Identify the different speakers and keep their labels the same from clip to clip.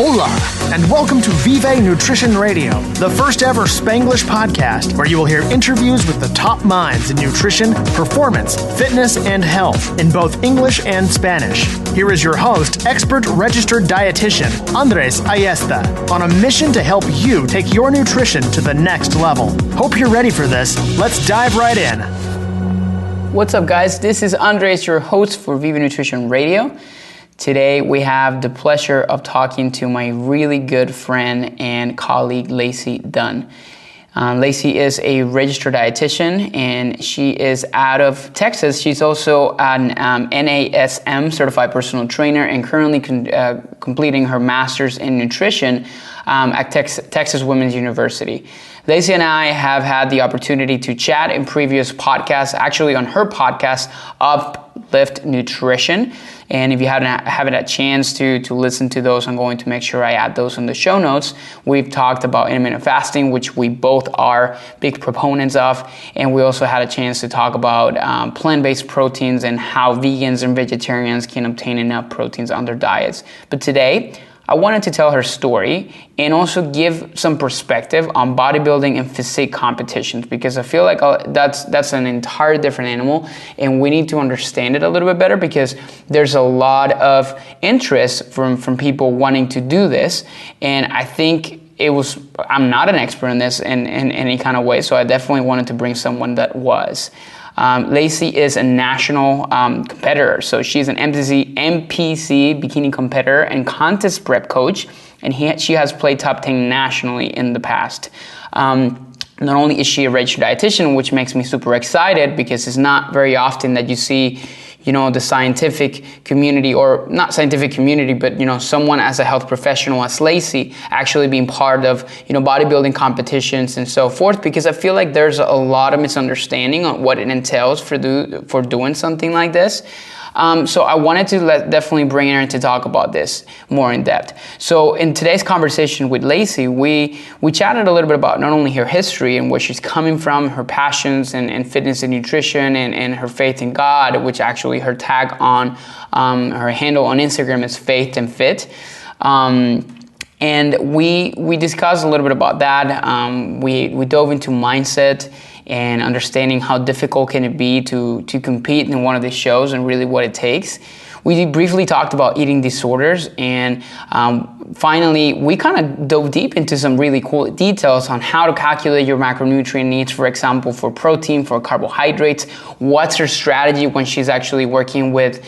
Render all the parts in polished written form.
Speaker 1: Hola, and welcome to Vive Nutrition Radio, the first ever Spanglish podcast where you will hear interviews with the top minds in nutrition, performance, fitness, and health in both English and Spanish. Here is your host, expert registered dietitian, Andres Ayesta, on a mission to help you take your nutrition to the next level. Hope you're ready for this. Let's dive right in.
Speaker 2: What's up, guys? This is Andres, your host for Vive Nutrition Radio. Today, we have the pleasure of talking to my really good friend and colleague, Lacey Dunn. Lacey is a registered dietitian, and she is out of Texas. She's also an NASM certified personal trainer and currently completing her master's in nutrition at Texas Women's University. Lacey and I have had the opportunity to chat in previous podcasts, actually on her podcast, Uplift Nutrition. And if you haven't had a chance to listen to those, I'm going to make sure I add those in the show notes. We've talked about intermittent fasting, which we both are big proponents of. And we also had a chance to talk about plant-based proteins and how vegans and vegetarians can obtain enough proteins on their diets. But today, I wanted to tell her story and also give some perspective on bodybuilding and physique competitions, because I feel like that's an entire different animal and we need to understand it a little bit better, because there's a lot of interest from people wanting to do this. And I think I'm not an expert in this in any kind of way, so I definitely wanted to bring someone that was. Lacey is a national competitor, so she's an MPC bikini competitor and contest prep coach, and she has played top 10 nationally in the past. Not only is she a registered dietitian, which makes me super excited because it's not very often that you see, the scientific community, or not scientific community, but, someone as a health professional as Lacey actually being part of, bodybuilding competitions and so forth, because I feel like there's a lot of misunderstanding on what it entails for doing something like this. So I wanted to definitely bring her in to talk about this more in depth. So in today's conversation with Lacey, we chatted a little bit about not only her history and where she's coming from, her passions and fitness and nutrition, and her faith in God, which actually her tag on her handle on Instagram is Faith and Fit. And we discussed a little bit about that. We dove into mindset and understanding how difficult can it be to compete in one of these shows and really what it takes. We briefly talked about eating disorders, and finally, we kind of dove deep into some really cool details on how to calculate your macronutrient needs, for example, for protein, for carbohydrates, what's her strategy when she's actually working with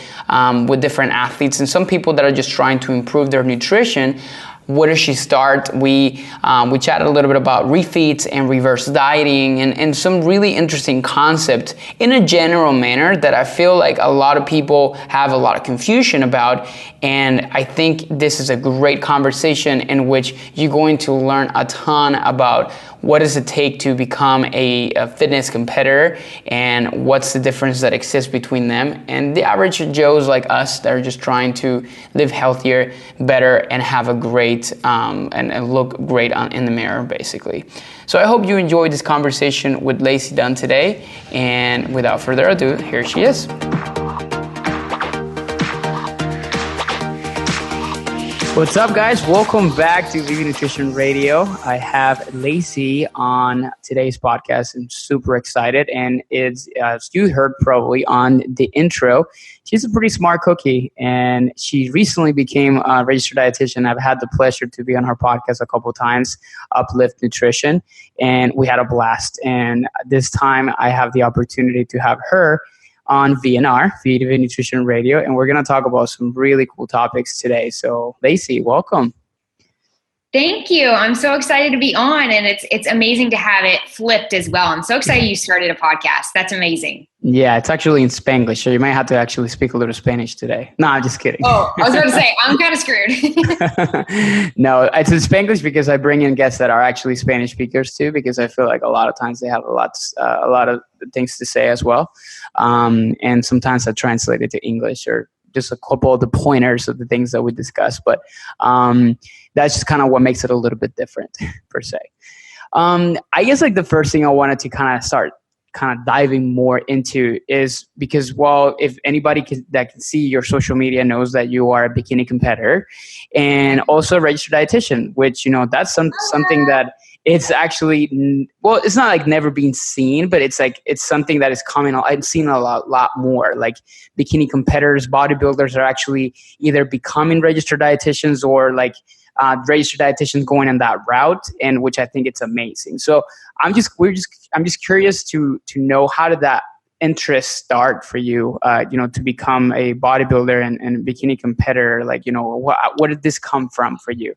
Speaker 2: different athletes and some people that are just trying to improve their nutrition. Where does she start? We chatted a little bit about refeeds and reverse dieting and some really interesting concepts in a general manner that I feel like a lot of people have a lot of confusion about. And I think this is a great conversation in which you're going to learn a ton about what does it take to become a fitness competitor and what's the difference that exists between them and the average Joes like us that are just trying to live healthier, better, and have a great and look great in the mirror, basically. So I hope you enjoyed this conversation with Lacey Dunn today. And without further ado, here she is. What's up, guys? Welcome back to Vive Nutrition Radio. I have Lacey on today's podcast. I'm super excited. And it's, as you heard probably on the intro, she's a pretty smart cookie. And she recently became a registered dietitian. I've had the pleasure to be on her podcast a couple of times, Uplift Nutrition. And we had a blast. And this time I have the opportunity to have her on VNR, Vive Nutrition Radio, and we're going to talk about some really cool topics today. So, Lacey, welcome.
Speaker 3: Thank you. I'm so excited to be on, and it's amazing to have it flipped as well. I'm so excited you started a podcast. That's amazing.
Speaker 2: Yeah, it's actually in Spanglish, so you might have to actually speak a little Spanish today. No, I'm just kidding.
Speaker 3: Oh, I was about to say, I'm kind of screwed.
Speaker 2: No, it's in Spanglish because I bring in guests that are actually Spanish speakers too, because I feel like a lot of times they have a lot of things to say as well. And sometimes I translate it to English or just a couple of the pointers of the things that we discussed. But that's just kind of what makes it a little bit different per se. I guess like the first thing I wanted to kind of start kind of diving more into is because, well, if anybody that can see your social media knows that you are a bikini competitor and also a registered dietitian, which, that's something that it's actually, well, it's not like never been seen, but it's something that is coming. I've seen a lot more like bikini competitors, bodybuilders are actually either becoming registered dietitians or like registered dietitians going in that route, and which I think it's amazing. So I'm just curious to know, how did that interest start for you, to become a bodybuilder and bikini competitor? Like, what did this come from for you?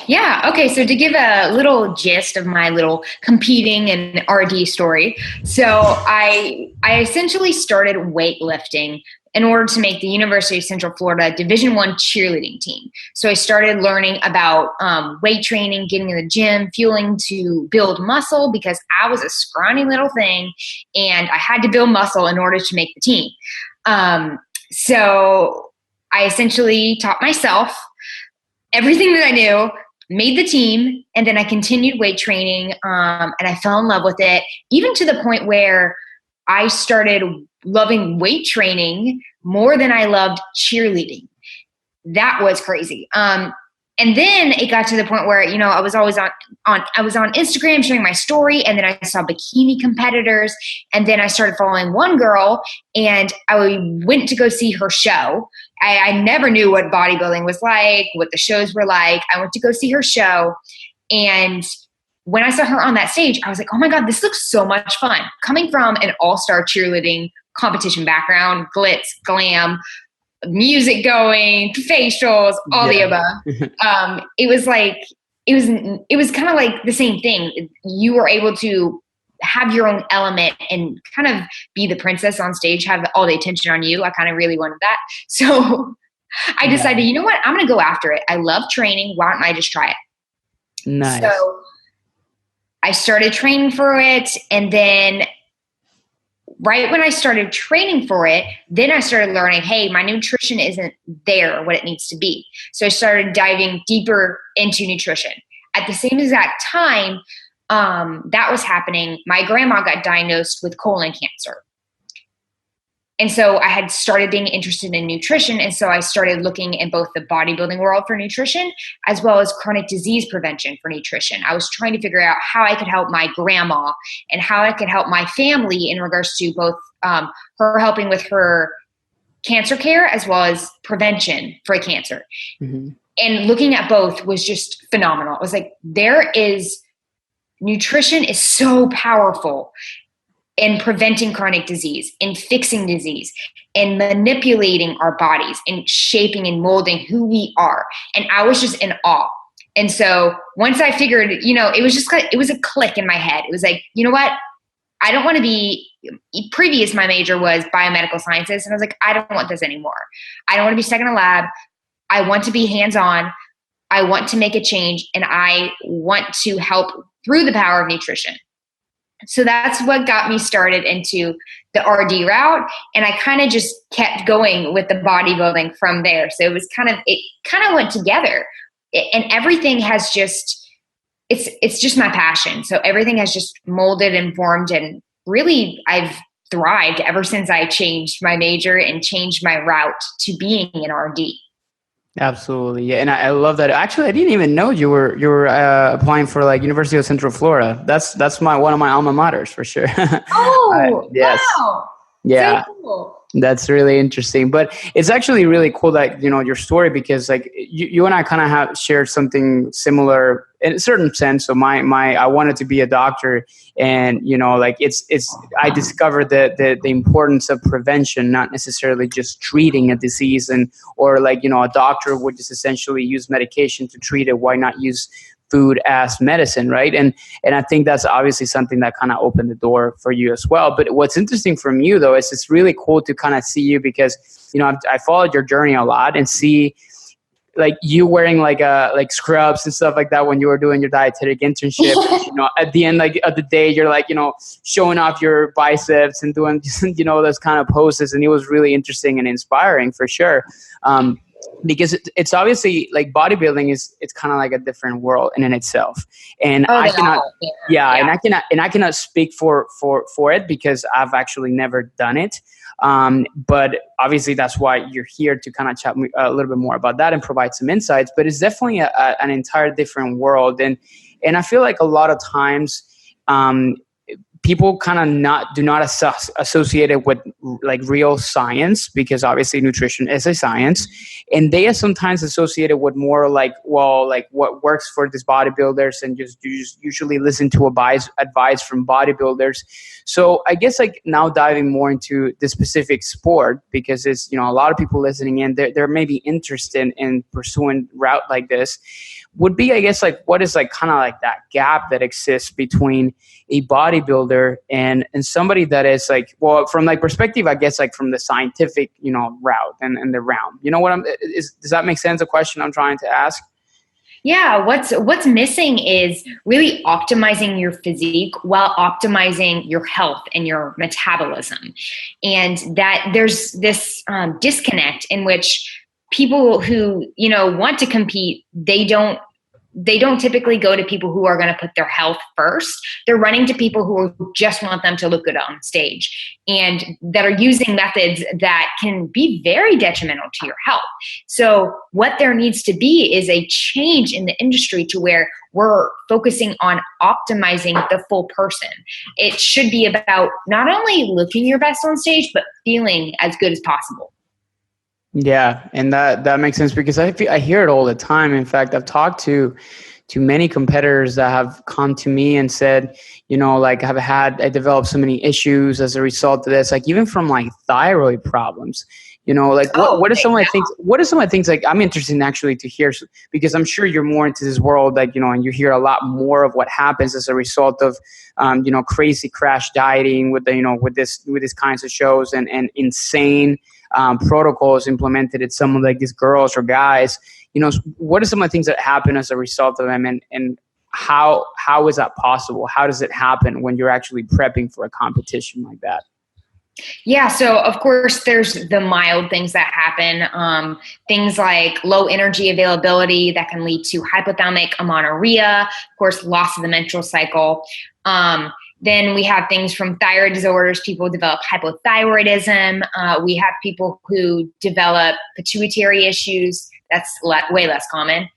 Speaker 3: Yeah. Okay. So to give a little gist of my little competing and RD story. So I essentially started weightlifting in order to make the University of Central Florida Division I cheerleading team. So I started learning about weight training, getting in the gym, fueling to build muscle because I was a scrawny little thing and I had to build muscle in order to make the team. So I essentially taught myself everything that I knew, made the team, and then I continued weight training, and I fell in love with it, even to the point where I started loving weight training more than I loved cheerleading. That was crazy. And then it got to the point where, I was always on Instagram sharing my story, and then I saw bikini competitors, and then I started following one girl, and I went to go see her show. I never knew what bodybuilding was like, what the shows were like. I went to go see her show, and when I saw her on that stage, I was like, oh my God, this looks so much fun. Coming from an all-star cheerleading competition background, glitz, glam, music going, facials, all the above. It was kind of like the same thing. You were able to have your own element and kind of be the princess on stage, have all the attention on you. I kind of really wanted that. So I decided, you know what? I'm going to go after it. I love training. Why don't I just try it?
Speaker 2: Nice.
Speaker 3: So I started training for it. And then right when I started training for it, then I started learning, hey, my nutrition isn't there what it needs to be. So I started diving deeper into nutrition. At the same exact time that was happening, my grandma got diagnosed with colon cancer. And so I had started being interested in nutrition. And so I started looking in both the bodybuilding world for nutrition as well as chronic disease prevention for nutrition. I was trying to figure out how I could help my grandma and how I could help my family in regards to both her helping with her cancer care as well as prevention for cancer. Mm-hmm. And looking at both was just phenomenal. It was like, nutrition is so powerful in preventing chronic disease, in fixing disease, in manipulating our bodies, in shaping and molding who we are. And I was just in awe. And so once I figured, it was a click in my head. It was like, you know what? I don't want to be my major was biomedical sciences. And I was like, I don't want this anymore. I don't want to be stuck in a lab. I want to be hands-on. I want to make a change, and I want to help through the power of nutrition. So that's what got me started into the RD route. And I kind of just kept going with the bodybuilding from there. So it kind of went together, and everything has just, it's just my passion. So everything has just molded and formed, and really I've thrived ever since I changed my major and changed my route to being an RD.
Speaker 2: Absolutely. Yeah. And I love that. Actually, I didn't even know you were applying for like University of Central Florida. That's one of my alma maters for sure.
Speaker 3: Oh,
Speaker 2: yes.
Speaker 3: Wow.
Speaker 2: Yeah.
Speaker 3: So cool.
Speaker 2: That's really interesting. But it's actually really cool that, your story, because like you and I kind of have shared something similar in a certain sense. So I wanted to be a doctor, and, I discovered the importance of prevention, not necessarily just treating a disease, or a doctor would just essentially use medication to treat it. Why not use food as medicine, right? And I think that's obviously something that kind of opened the door for you as well. But what's interesting from you, though, is it's really cool to kind of see you, because, I followed your journey a lot and see like you wearing like scrubs and stuff like that when you were doing your dietetic internship. At the end of the day, you're like, showing off your biceps and doing, those kind of poses. And it was really interesting and inspiring for sure. because it's obviously like bodybuilding it's kind of like a different world in itself, and
Speaker 3: Oh,
Speaker 2: I
Speaker 3: they
Speaker 2: cannot,
Speaker 3: are.
Speaker 2: yeah, and I cannot speak for it because I've actually never done it. But obviously that's why you're here to kind of chat a little bit more about that and provide some insights. But it's definitely an entire different world, and I feel like a lot of times, people kind of do not associate it with like real science, because obviously nutrition is a science, and they are sometimes associated with more like, well, like what works for these bodybuilders, and just usually listen to advice from bodybuilders. So I guess like now diving more into the specific sport, because it's, a lot of people listening in, they're maybe interested in pursuing route like this, would be, I guess, like what is like kind of like that gap that exists between a bodybuilder and somebody that is like, well, from like perspective, I guess, like from the scientific, route and the realm. You know what does that make sense? A question I'm trying to ask?
Speaker 3: Yeah, what's missing is really optimizing your physique while optimizing your health and your metabolism. And that there's this disconnect in which people who, want to compete, they don't typically go to people who are going to put their health first. They're running to people who just want them to look good on stage, and that are using methods that can be very detrimental to your health. So what there needs to be is a change in the industry to where we're focusing on optimizing the full person. It should be about not only looking your best on stage, but feeling as good as possible.
Speaker 2: Yeah, and that makes sense, because I hear it all the time. In fact, I've talked to many competitors that have come to me and said, like I developed so many issues as a result of this, like even from like thyroid problems. Like what are some of the things? What are some of the things, like I'm interested in actually to hear, because I'm sure you're more into this world, like and you hear a lot more of what happens as a result of crazy crash dieting with the with these kinds of shows and insane protocols implemented at some of like these girls or guys. What are some of the things that happen as a result of them, and how is that possible? How does it happen when you're actually prepping for a competition like that?
Speaker 3: Yeah, so of course there's the mild things that happen, things like low energy availability that can lead to hypothalamic amenorrhea, of course loss of the menstrual cycle. Then we have things from thyroid disorders. People develop hypothyroidism. We have people who develop pituitary issues. That's way less common.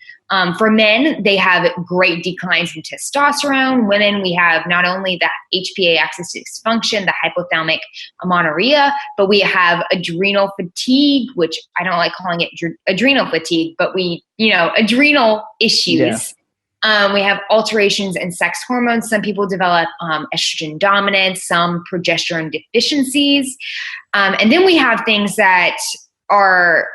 Speaker 3: For men, they have great declines in testosterone. Women, we have not only the HPA axis dysfunction, the hypothalamic amenorrhea, but we have adrenal fatigue, which I don't like calling it adrenal fatigue, but adrenal issues. Yeah. We have alterations in sex hormones. Some people develop estrogen dominance, some progesterone deficiencies. And then we have things that are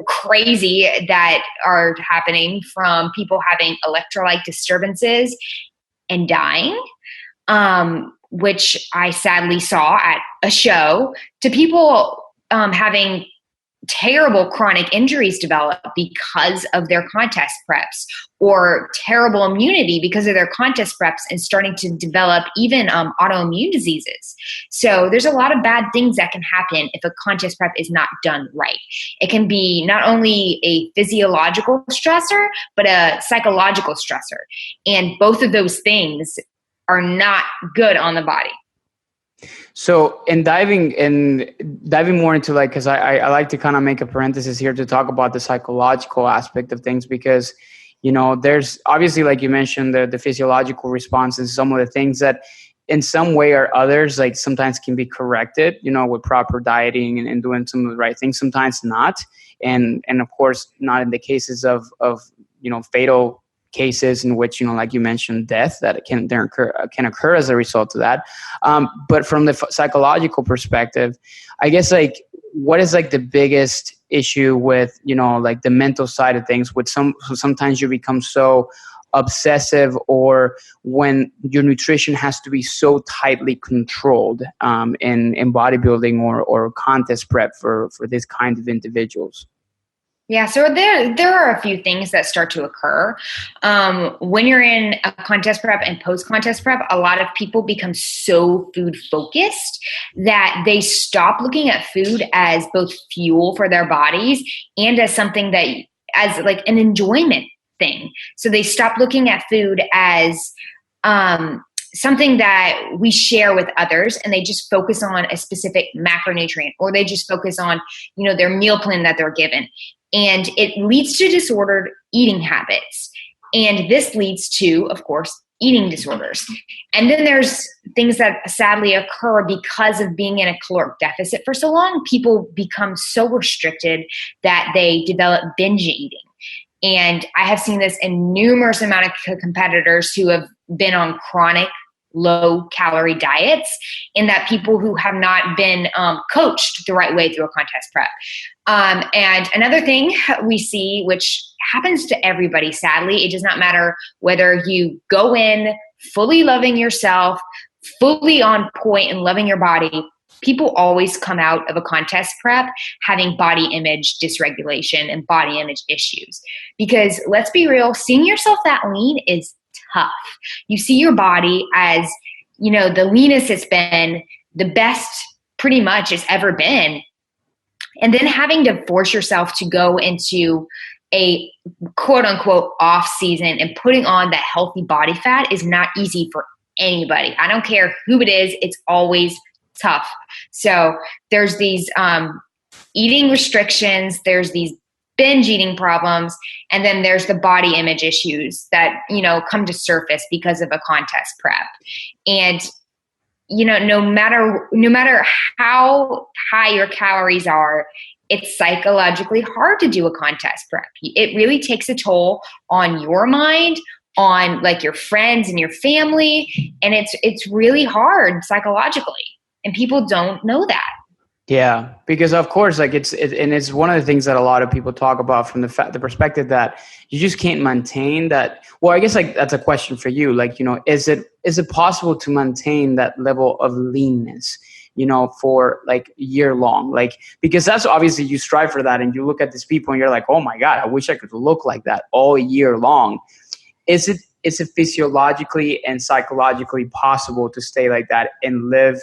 Speaker 3: crazy that are happening, from people having electrolyte disturbances and dying, which I sadly saw at a show, to people having terrible chronic injuries develop because of their contest preps, or terrible immunity because of their contest preps, and starting to develop even autoimmune diseases. So there's a lot of bad things that can happen if a contest prep is not done right. It can be not only a physiological stressor, but a psychological stressor. And both of those things are not good on the body.
Speaker 2: So, diving more into, like, because I like to kind of make a parenthesis here to talk about the psychological aspect of things, because, there's obviously, like you mentioned, the physiological responses, some of the things that in some way or others, like sometimes can be corrected, with proper dieting and doing some of the right things, sometimes not. And of course, not in the cases of fatal cases in which, like you mentioned, death that can occur as a result of that. But from the psychological perspective, I guess, like, what is like the biggest issue with, like the mental side of things, with sometimes you become so obsessive, or when your nutrition has to be so tightly controlled in bodybuilding or contest prep for this kind of individuals?
Speaker 3: Yeah, so there are a few things that start to occur. When you're in a contest prep and post-contest prep, a lot of people become so food focused that they stop looking at food as both fuel for their bodies and as something that, as like an enjoyment thing. So they stop looking at food as something that we share with others, and they just focus on a specific macronutrient, or they just focus on, their meal plan that they're given. And it leads to disordered eating habits. And this leads to, of course, eating disorders. And then there's things that sadly occur because of being in a caloric deficit for so long. People become so restricted that they develop binge eating. And I have seen this in numerous amount of competitors who have been on chronic low calorie diets, and that people who have not been coached the right way through a contest prep. And another thing we see, which happens to everybody, sadly, it does not matter whether you go in fully loving yourself, fully on point and loving your body. People always come out of a contest prep having body image dysregulation and body image issues. Because let's be real, seeing yourself that lean is tough. You see your body as, the leanest it's been, the best pretty much it's ever been. And then having to force yourself to go into a quote unquote off season and putting on that healthy body fat is not easy for anybody. I don't care who it is. It's always tough. So there's these eating restrictions, there's these binge eating problems, and then there's the body image issues that, come to surface because of a contest prep. And, no matter how high your calories are, it's psychologically hard to do a contest prep. It really takes a toll on your mind, on like your friends and your family. And it's really hard psychologically. And people don't know that.
Speaker 2: Yeah, because of course, like it's one of the things that a lot of people talk about from the perspective that you just can't maintain that. Well, I guess like that's a question for you. Like, is it possible to maintain that level of leanness, for like year long? Like, because that's obviously you strive for that, and you look at these people and you're like, oh my God, I wish I could look like that all year long. Is it physiologically and psychologically possible to stay like that and live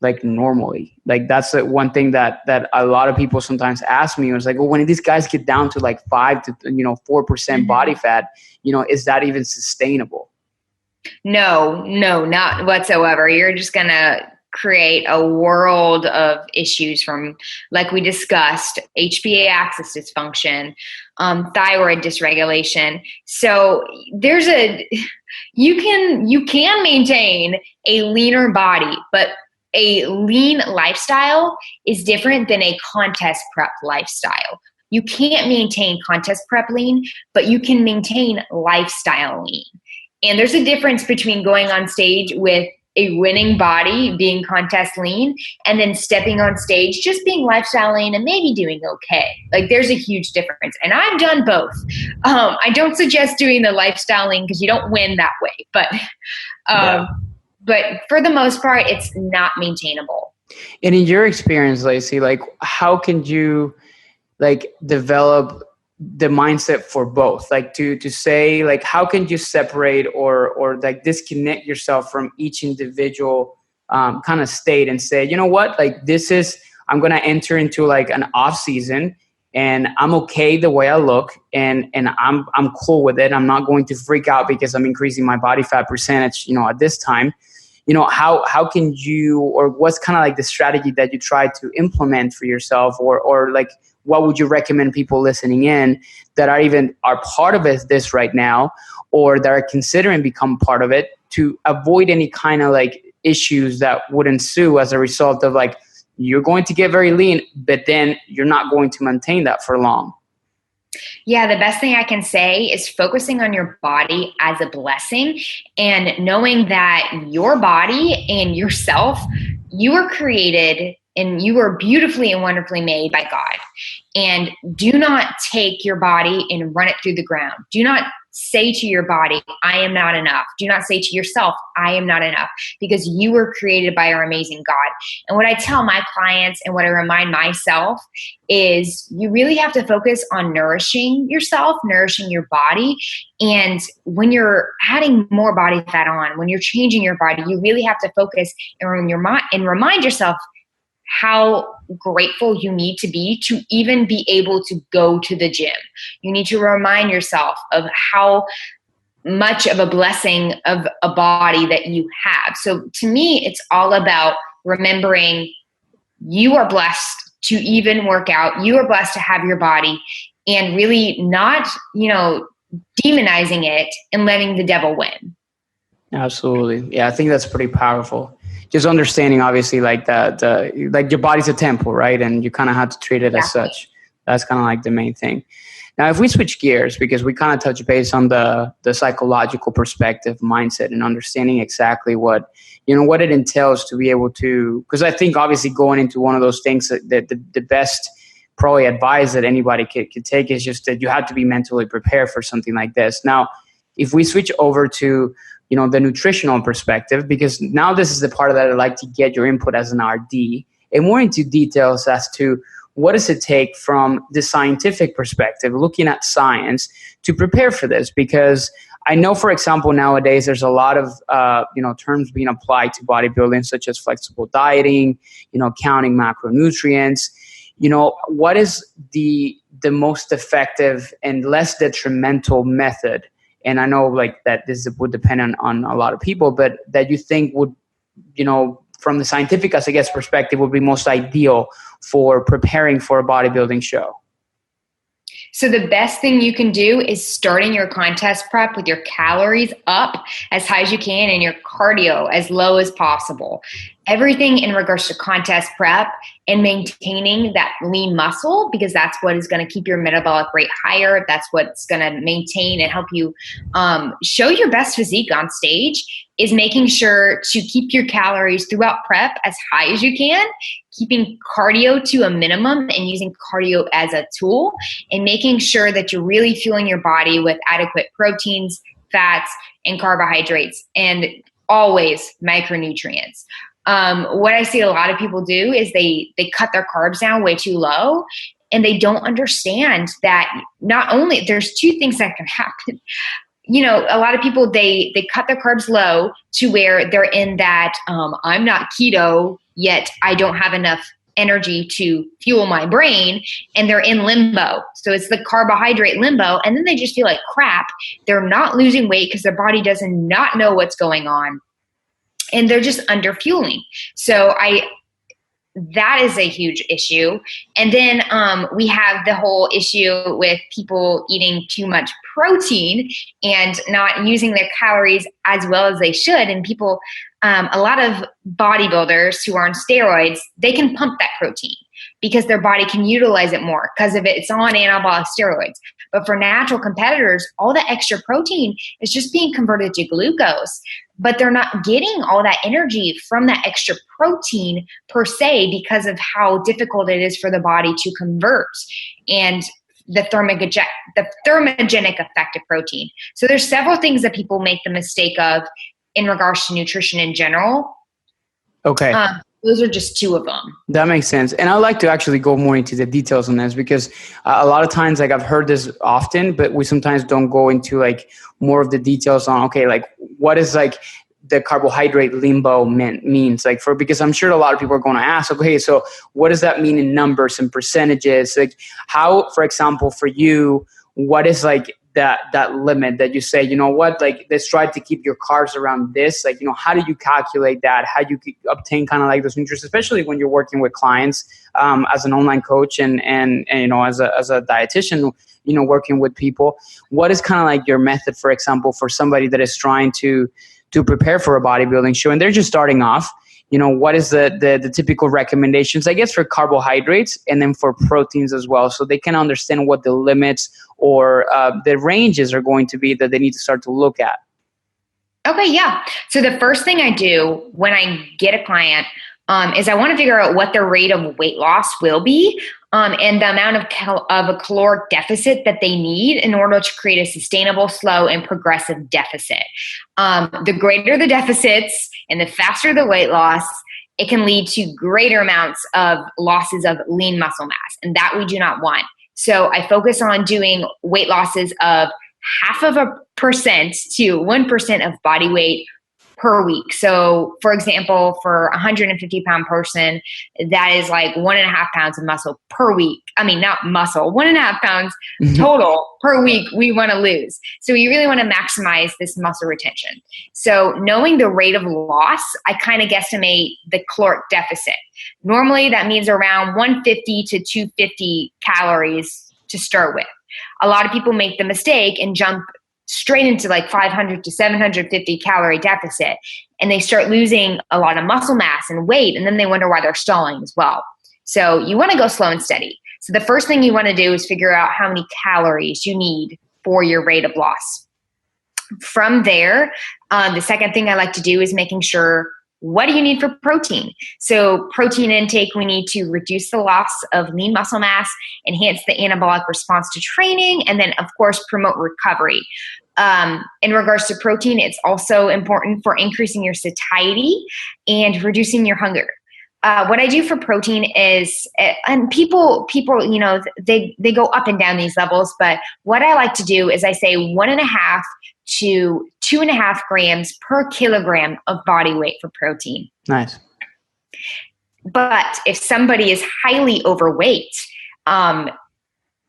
Speaker 2: like normally? Like that's the one thing that a lot of people sometimes ask me. It was like, well, when these guys get down to like 5 to 4% body fat, is that even sustainable?
Speaker 3: No, not whatsoever. You're just gonna create a world of issues from, like we discussed, HPA axis dysfunction, thyroid dysregulation. So you can maintain a leaner body, but a lean lifestyle is different than a contest prep lifestyle. You can't maintain contest prep lean, but you can maintain lifestyle lean. And there's a difference between going on stage with a winning body, being contest lean, and then stepping on stage, just being lifestyle lean and maybe doing okay. Like there's a huge difference. And I've done both. I don't suggest doing the lifestyle lean because you don't win that way. But for the most part, it's not maintainable.
Speaker 2: And in your experience, Lacey, like how can you like develop the mindset for both? Like to say, like, how can you separate or like disconnect yourself from each individual kind of state and say, you know what, like I'm going to enter into like an off season and I'm okay the way I look and I'm cool with it. I'm not going to freak out because I'm increasing my body fat percentage, at this time. How can you, or what's kind of like the strategy that you try to implement for yourself, or like what would you recommend people listening in that are part of this right now, or that are considering become part of it, to avoid any kind of like issues that would ensue as a result of like, you're going to get very lean, but then you're not going to maintain that for long?
Speaker 3: Yeah, the best thing I can say is focusing on your body as a blessing and knowing that your body and yourself, you were created and you were beautifully and wonderfully made by God. And do not take your body and run it through the ground. Do not say to your body, I am not enough. Do not say to yourself, I am not enough, because you were created by our amazing God. And what I tell my clients and what I remind myself is you really have to focus on nourishing yourself, nourishing your body. And when you're adding more body fat on, when you're changing your body, you really have to focus and remind yourself how grateful you need to be to even be able to go to the gym. You need to remind yourself of how much of a blessing of a body that you have. So to me, it's all about remembering you are blessed to even work out. You are blessed to have your body, and really not, demonizing it and letting the devil win.
Speaker 2: Absolutely. Yeah, I think that's pretty powerful. Just understanding, obviously, like like your body's a temple, right? And you kind of have to treat it as such. That's kind of like the main thing. Now, if we switch gears, because we kind of touch base on the psychological perspective, mindset, and understanding exactly what it entails to be able to, because I think obviously going into one of those things that the best probably advice that anybody could take is just that you have to be mentally prepared for something like this. Now, if we switch over to the nutritional perspective, because now this is the part that I'd like to get your input as an RD and more into details as to what does it take from the scientific perspective, looking at science to prepare for this? Because I know, for example, nowadays there's a lot of terms being applied to bodybuilding, such as flexible dieting, counting macronutrients. What is the most effective and less detrimental method? And I know like that this would depend on a lot of people, but that you think would, from the scientific, I guess, perspective, would be most ideal for preparing for a bodybuilding show?
Speaker 3: So the best thing you can do is starting your contest prep with your calories up as high as you can and your cardio as low as possible. Everything in regards to contest prep and maintaining that lean muscle, because that's what is going to keep your metabolic rate higher. That's what's going to maintain and help you show your best physique on stage, is making sure to keep your calories throughout prep as high as you can, keeping cardio to a minimum and using cardio as a tool, and making sure that you're really fueling your body with adequate proteins, fats, and carbohydrates, and always micronutrients. What I see a lot of people do is they cut their carbs down way too low, and they don't understand that not only there's two things that can happen. A lot of people, they cut their carbs low to where they're in that, I'm not keto, yet I don't have enough energy to fuel my brain, and they're in limbo. So it's the carbohydrate limbo, and then they just feel like crap. They're not losing weight because their body does not know what's going on, and they're just under fueling. So that is a huge issue. And then we have the whole issue with people eating too much protein and not using their calories as well as they should. And people, a lot of bodybuilders who are on steroids, they can pump that protein because their body can utilize it more because of it's on anabolic steroids. But for natural competitors, all the extra protein is just being converted to glucose, but they're not getting all that energy from that extra protein per se because of how difficult it is for the body to convert and the thermogenic effect of protein. So there's several things that people make the mistake of in regards to nutrition in general.
Speaker 2: Okay.
Speaker 3: Those are just two of them.
Speaker 2: That makes sense. And I'd like to actually go more into the details on this because a lot of times, like I've heard this often, but we sometimes don't go into like more of the details on, okay, like what is like the carbohydrate limbo means like because I'm sure a lot of people are going to ask, okay, so what does that mean in numbers and percentages? Like how, for example, for you, what is like that limit that you say, you know what, like let's try to keep your carbs around this, like, how do you calculate that? How do you obtain kind of like those nutrients, especially when you're working with clients as an online coach and as a dietitian, working with people? What is kind of like your method, for example, for somebody that is trying to prepare for a bodybuilding show and they're just starting off? What is the typical recommendations, I guess, for carbohydrates and then for proteins as well, so they can understand what the limits or the ranges are going to be that they need to start to look at?
Speaker 3: Okay, yeah. So the first thing I do when I get a client is I want to figure out what their rate of weight loss will be. and the amount of a caloric deficit that they need in order to create a sustainable, slow, and progressive deficit. The greater the deficits and the faster the weight loss, it can lead to greater amounts of losses of lean muscle mass, and that we do not want. So I focus on doing weight losses of 0.5% to 1% of body weight per week. So for example, for a 150-pound person, that is like 1.5 pounds of muscle per week. I mean, not muscle, 1.5 pounds total per week we want to lose. So we really want to maximize this muscle retention. So knowing the rate of loss, I kind of guesstimate the caloric deficit. Normally that means around 150 to 250 calories to start with. A lot of people make the mistake and jump straight into like 500 to 750 calorie deficit, and they start losing a lot of muscle mass and weight, and then they wonder why they're stalling as well. So you want to go slow and steady. So the first thing you want to do is figure out how many calories you need for your rate of loss. From there, the second thing I like to do is making sure, what do you need for protein? So protein intake, we need to reduce the loss of lean muscle mass, enhance the anabolic response to training, and then of course promote recovery. In regards to protein, it's also important for increasing your satiety and reducing your hunger. What I do for protein is, and people, you know, they go up and down these levels, but what I like to do is I say 1.5 to 2.5 grams per kilogram of body weight for protein.
Speaker 2: Nice.
Speaker 3: But if somebody is highly overweight, and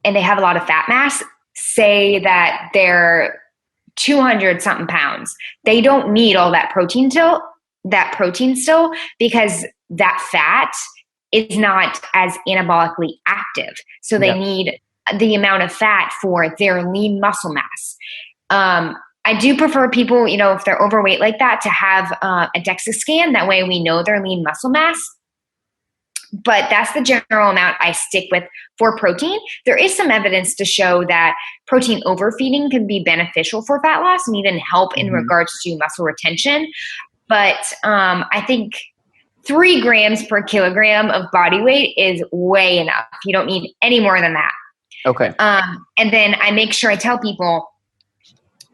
Speaker 3: they have a lot of fat mass, say that they're 200 something pounds, they don't need all that protein still, because that fat is not as anabolically active. So they need the amount of fat for their lean muscle mass. I do prefer people, you know, if they're overweight like that, to have a DEXA scan. That way we know their lean muscle mass. But that's the general amount I stick with for protein. There is some evidence to show that protein overfeeding can be beneficial for fat loss and even help in regards to muscle retention. But I think 3 grams per kilogram of body weight is way enough. You don't need any more than that.
Speaker 2: Okay.
Speaker 3: And then I tell people,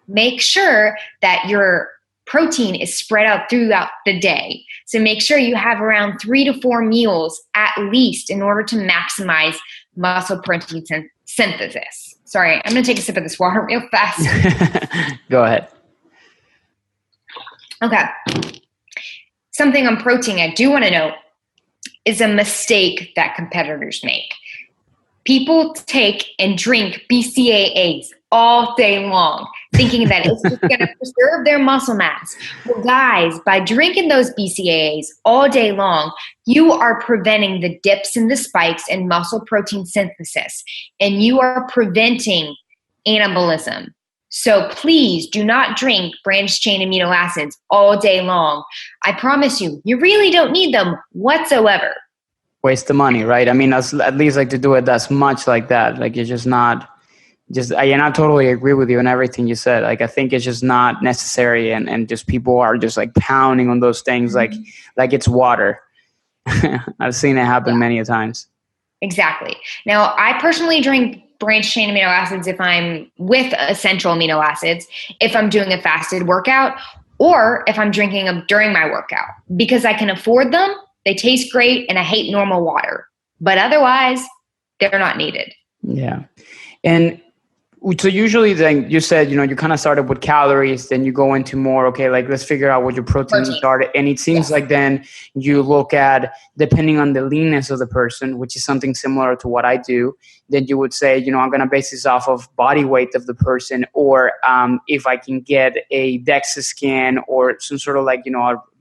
Speaker 3: make sure that your protein is spread out throughout the day. So make sure you have around 3 to 4 meals at least in order to maximize muscle protein synthesis. Sorry, I'm going to take a sip of this water real fast.
Speaker 2: Go ahead.
Speaker 3: Okay. Something on protein I do want to note is a mistake that competitors make. People take and drink BCAAs all day long, thinking that it's just going to preserve their muscle mass. Well, guys, by drinking those BCAAs all day long, you are preventing the dips and the spikes in muscle protein synthesis, and you are preventing anabolism. So please do not drink branched chain amino acids all day long. I promise you, you really don't need them whatsoever.
Speaker 2: Waste the money, right? I mean, at least like to do it that's much like that. Like it's just not, and I totally agree with you on everything you said. Like I think it's just not necessary, and just people are just like pounding on those things like it's water. I've seen it happen many a times.
Speaker 3: Exactly. Now, I personally drink branched chain amino acids if I'm with essential amino acids, if I'm doing a fasted workout, or if I'm drinking them during my workout, because I can afford them. They taste great, and I hate normal water. But otherwise, they're not needed.
Speaker 2: Yeah. And so usually then you said, you kind of started with calories, then you go into more, okay, like let's figure out what your protein started. And it seems like then you look at, depending on the leanness of the person, which is something similar to what I do, then you would say, I'm going to base this off of body weight of the person, or if I can get a DEXA scan or some sort of like,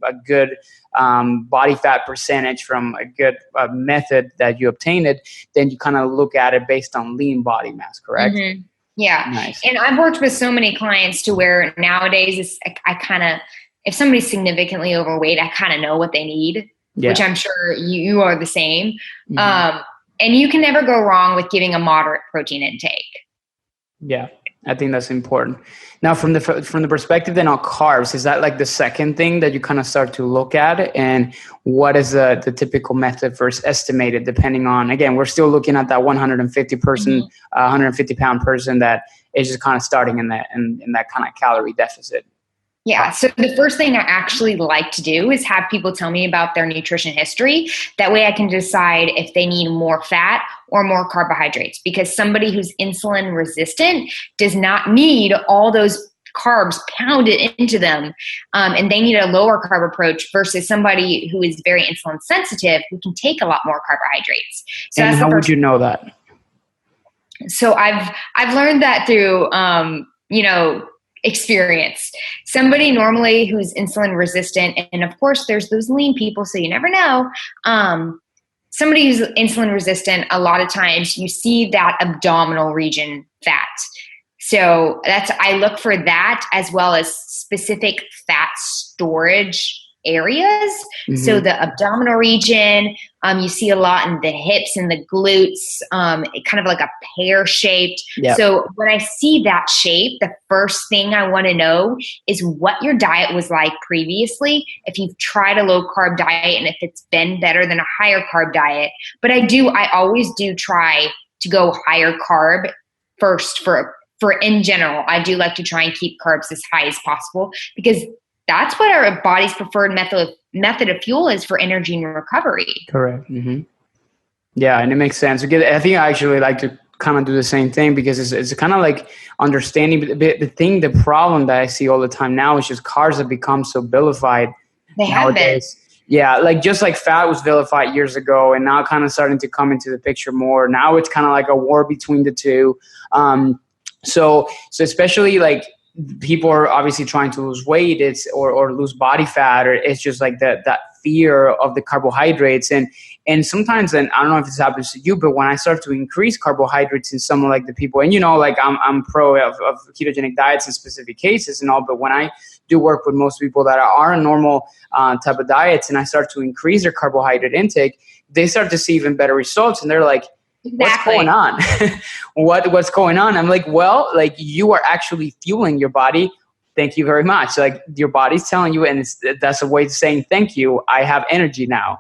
Speaker 2: a good body fat percentage from a good method that you obtained it, then you kind of look at it based on lean body mass, correct?
Speaker 3: Mm-hmm. Yeah.
Speaker 2: Nice.
Speaker 3: And I've worked with so many clients to where nowadays I kind of, if somebody's significantly overweight, I kind of know what they need, which I'm sure you are the same. Mm-hmm. And you can never go wrong with giving a moderate protein intake.
Speaker 2: Yeah. I think that's important. Now, from the perspective then on carbs, is that like the second thing that you kind of start to look at? And what is the typical method versus estimated, depending on, again, we're still looking at that 150 pound person that is just kind of starting in that kind of calorie deficit.
Speaker 3: Yeah. So the first thing I actually like to do is have people tell me about their nutrition history. That way I can decide if they need more fat or more carbohydrates, because somebody who's insulin resistant does not need all those carbs pounded into them. And they need a lower carb approach versus somebody who is very insulin sensitive, who can take a lot more carbohydrates. So
Speaker 2: and how would you know that?
Speaker 3: So I've learned that through, experience. Somebody normally who's insulin resistant, and of course there's those lean people, so you never know. Somebody who's insulin resistant, a lot of times you see that abdominal region fat. So I look for that, as well as specific fat storage areas. Mm-hmm. So the abdominal region, you see a lot in the hips and the glutes, kind of like a pear shaped. Yep. So when I see that shape, the first thing I want to know is what your diet was like previously, if you've tried a low carb diet and if it's been better than a higher carb diet. But I always do try to go higher carb first for in general. I do like to try and keep carbs as high as possible, because that's what our body's preferred method of fuel is for energy and recovery.
Speaker 2: Correct. Mm-hmm. Yeah, and it makes sense. I think I actually like to kind of do the same thing, because it's kind of like understanding the problem that I see all the time now is just carbs have become so vilified.
Speaker 3: They have been.
Speaker 2: Yeah, like just like fat was vilified years ago, and now kind of starting to come into the picture more. Now it's kind of like a war between the two. So especially like people are obviously trying to lose weight, or lose body fat, or it's just like that fear of the carbohydrates. And sometimes, and I don't know if this happens to you, but when I start to increase carbohydrates in some of like the people, and like I'm pro of ketogenic diets in specific cases and all, but when I do work with most people that are on normal type of diets, and I start to increase their carbohydrate intake, they start to see even better results, and they're like,
Speaker 3: exactly.
Speaker 2: What's going on? What's going on? I'm like, well, like you are actually fueling your body. Thank you very much. Like your body's telling you, and that's a way of saying thank you. I have energy now.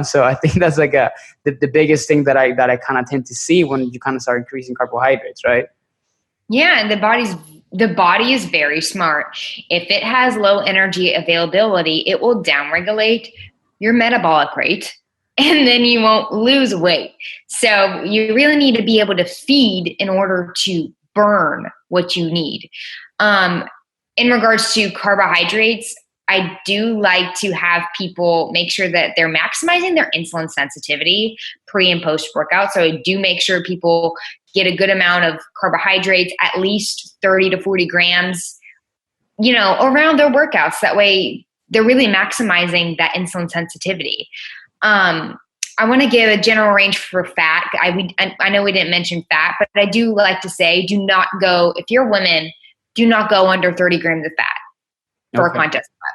Speaker 2: So I think that's like the biggest thing that I kind of tend to see when you kind of start increasing carbohydrates, right?
Speaker 3: Yeah, and the body is very smart. If it has low energy availability, it will downregulate your metabolic rate, and then you won't lose weight. So you really need to be able to feed in order to burn what you need. In regards to carbohydrates, I do like to have people make sure that they're maximizing their insulin sensitivity pre and post workout. So I do make sure people get a good amount of carbohydrates, at least 30 to 40 grams, around their workouts. That way they're really maximizing that insulin sensitivity. I want to give a general range for fat. I know we didn't mention fat, but I do like to say, if you're women, do not go under 30 grams of fat for a contest prep.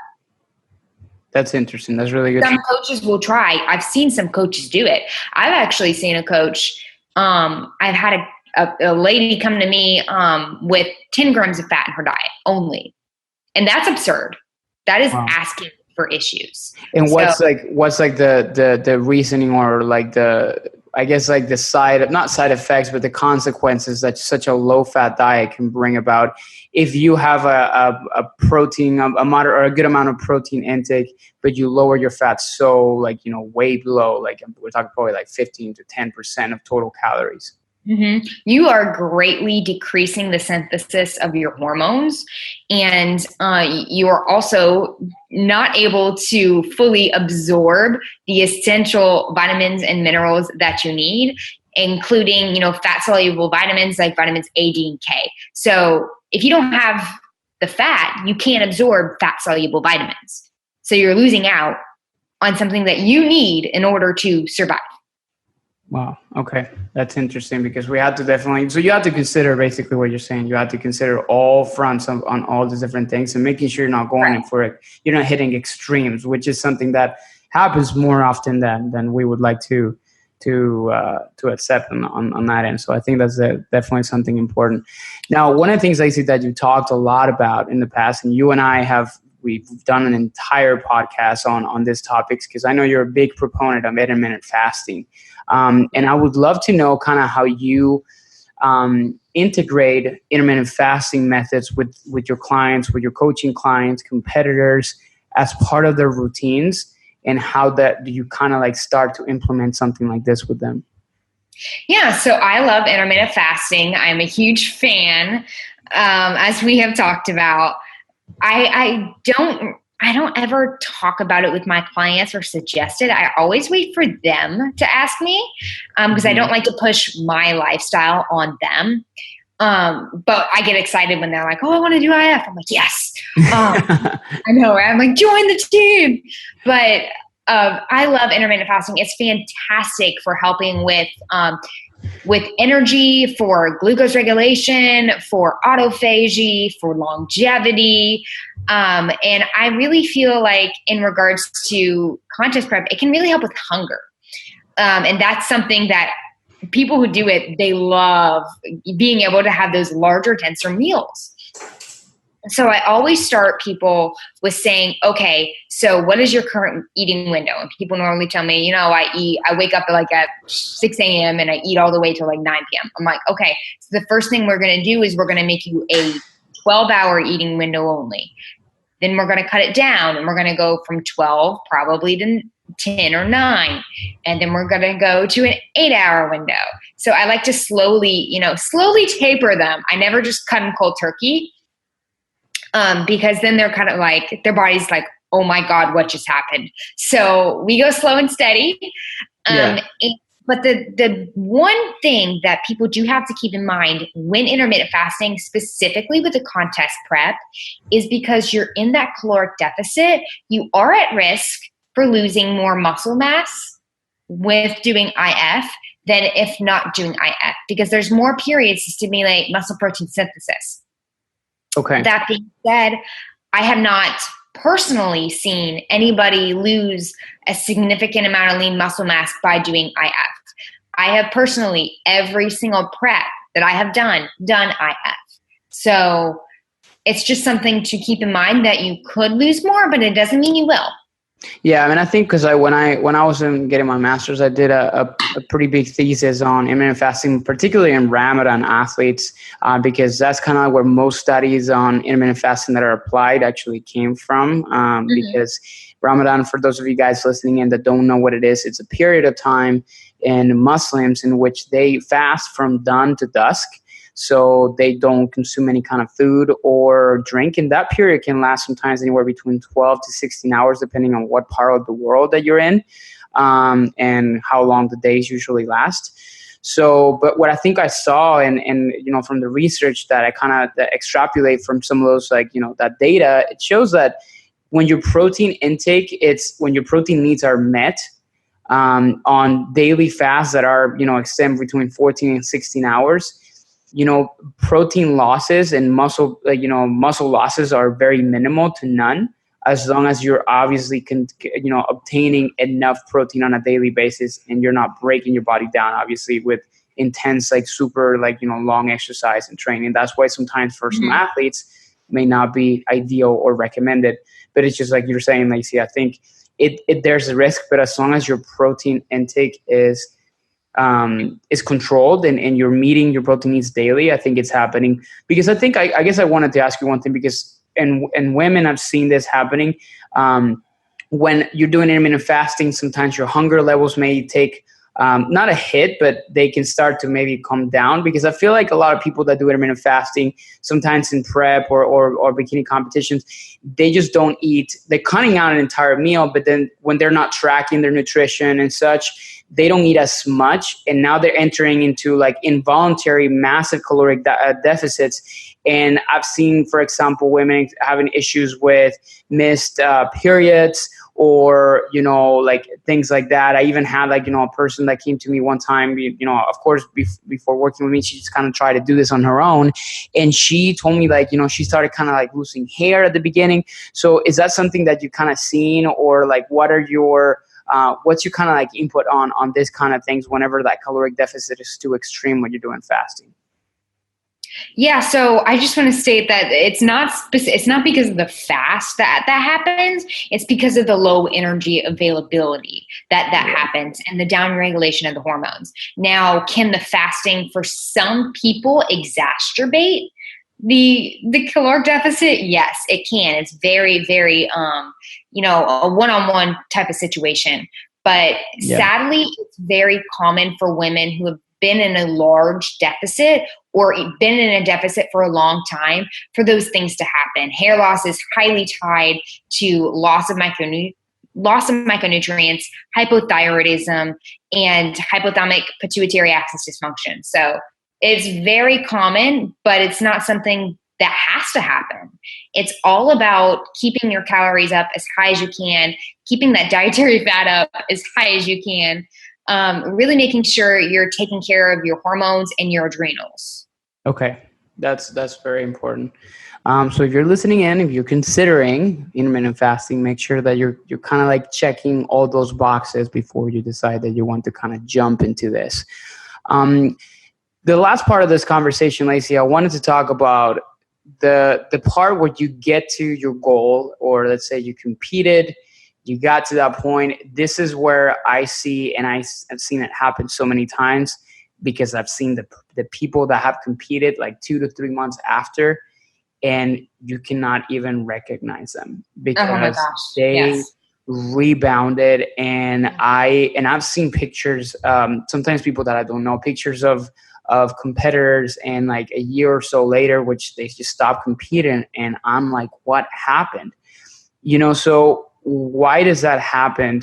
Speaker 2: That's interesting. That's really good.
Speaker 3: Some coaches will try. I've seen some coaches do it. I've actually seen a coach. I've had a lady come to me with 10 grams of fat in her diet only. And that's absurd. That is asking for issues.
Speaker 2: And what's the reasoning, or like I guess like not side effects, but the consequences that such a low fat diet can bring about if you have a protein, a moderate or a good amount of protein intake, but you lower your fat so way below, like we're talking probably like 15 to 10% of total calories.
Speaker 3: Mm-hmm. You are greatly decreasing the synthesis of your hormones, and you are also not able to fully absorb the essential vitamins and minerals that you need, including, fat soluble vitamins like vitamins A, D, and K. So if you don't have the fat, you can't absorb fat soluble vitamins. So you're losing out on something that you need in order to survive.
Speaker 2: Wow. Okay. That's interesting, because we have to definitely, so you have to consider basically what you're saying. You have to consider all fronts on all these different things, and making sure you're not going in for it. You're not hitting extremes, which is something that happens more often than we would like to to accept on that end. So I think that's definitely something important. Now, one of the things, Lacey, that you talked a lot about in the past, and you and I we've done an entire podcast on these topics, because I know you're a big proponent of intermittent fasting. And I would love to know kind of how you integrate intermittent fasting methods with your clients, with your coaching clients, competitors, as part of their routines, and how that do you kind of like start to implement something like this with them?
Speaker 3: Yeah, so I love intermittent fasting. I'm a huge fan, as we have talked about. I don't ever talk about it with my clients or suggest it. I always wait for them to ask me, because I don't like to push my lifestyle on them. But I get excited when they're like, "Oh, I want to do IF." I'm like, "Yes." I know. I'm like, "Join the team." But I love intermittent fasting. It's fantastic for helping with energy, for glucose regulation, for autophagy, for longevity. And I really feel like in regards to contest prep, it can really help with hunger. And that's something that people who do it, they love being able to have those larger, denser meals. So I always start people with saying, okay, so what is your current eating window? And people normally tell me, I wake up at 6 a.m. and I eat all the way till 9 p.m. I'm like, okay, so the first thing we're going to do is we're going to make you a 12-hour eating window only. Then we're going to cut it down, and we're going to go from 12 probably to 10 or 9. And then we're going to go to an 8-hour window. So I like to slowly taper them. I never just cut them cold turkey, because then they're kind of like, their body's like, oh my God, what just happened? So we go slow and steady. But the one thing that people do have to keep in mind when intermittent fasting, specifically with the contest prep, is because you're in that caloric deficit, you are at risk for losing more muscle mass with doing IF than if not doing IF, because there's more periods to stimulate muscle protein synthesis.
Speaker 2: Okay.
Speaker 3: That being said, I have not personally seen anybody lose a significant amount of lean muscle mass by doing IF. I have personally, every single prep that I have done IF. So it's just something to keep in mind, that you could lose more, but it doesn't mean you will.
Speaker 2: Yeah, I mean, I think because when I was getting my master's, I did a pretty big thesis on intermittent fasting, particularly in Ramadan athletes, because that's kind of where most studies on intermittent fasting that are applied actually came from. Because Ramadan, for those of you guys listening in that don't know what it is, it's a period of time in Muslims in which they fast from dawn to dusk. So they don't consume any kind of food or drink. And that period can last sometimes anywhere between 12 to 16 hours, depending on what part of the world that you're in, and how long the days usually last. So, but what I think I saw and from the research that I kind of extrapolate from some of those, that data, it shows that when your protein intake, when your protein needs are met on daily fasts that are, extend between 14 and 16 hours, protein losses and muscle losses are very minimal to none, as long as you're obviously obtaining enough protein on a daily basis, and you're not breaking your body down, obviously, with intense, super long exercise and training. That's why sometimes for some athletes may not be ideal or recommended. But it's just like you're saying, Lacey, I think there's a risk, but as long as your protein intake is controlled and you're meeting your protein needs daily, I think it's happening. Because I think, I guess I wanted to ask you one thing, because in women, I've seen this happening. When you're doing intermittent fasting, sometimes your hunger levels may take not a hit, but they can start to maybe come down, because I feel like a lot of people that do intermittent fasting, sometimes in prep or bikini competitions, they just don't eat. They're cutting out an entire meal, but then when they're not tracking their nutrition and such, they don't eat as much. And now they're entering into involuntary massive caloric deficits. And I've seen, for example, women having issues with missed periods, or, things like that. I even had a person that came to me one time, of course, before working with me, she just kind of tried to do this on her own. And she told me she started kind of losing hair at the beginning. So is that something that you kind of seen, or what are your What's your kind of like input on this kind of things whenever that caloric deficit is too extreme when you're doing fasting?
Speaker 3: Yeah, so I just want to state that it's not because of the fast that happens. It's because of the low energy availability that happens and the downregulation of the hormones. Now, can the fasting for some people exacerbate the caloric deficit? Yes, it can. It's very, very a one-on-one type of situation. But sadly, it's very common for women who have been in a large deficit or been in a deficit for a long time for those things to happen. Hair loss is highly tied to loss of micronutrients, hypothyroidism, and hypothalamic pituitary axis dysfunction. So it's very common, but it's not something that has to happen. It's all about keeping your calories up as high as you can, keeping that dietary fat up as high as you can, really making sure you're taking care of your hormones and your adrenals.
Speaker 2: Okay, that's very important. So if you're listening in, if you're considering intermittent fasting, make sure that you're kind of like checking all those boxes before you decide that you want to kind of jump into this. The last part of this conversation, Lacey, I wanted to talk about the part where you get to your goal, or let's say you competed, you got to that point. This is where I see, and I've seen it happen so many times because I've seen the people that have competed like 2 to 3 months after, and you cannot even recognize them because they rebounded. And I've seen pictures, sometimes people that I don't know, pictures of competitors, and like a year or so later, which they just stopped competing. And I'm like, what happened? So why does that happen?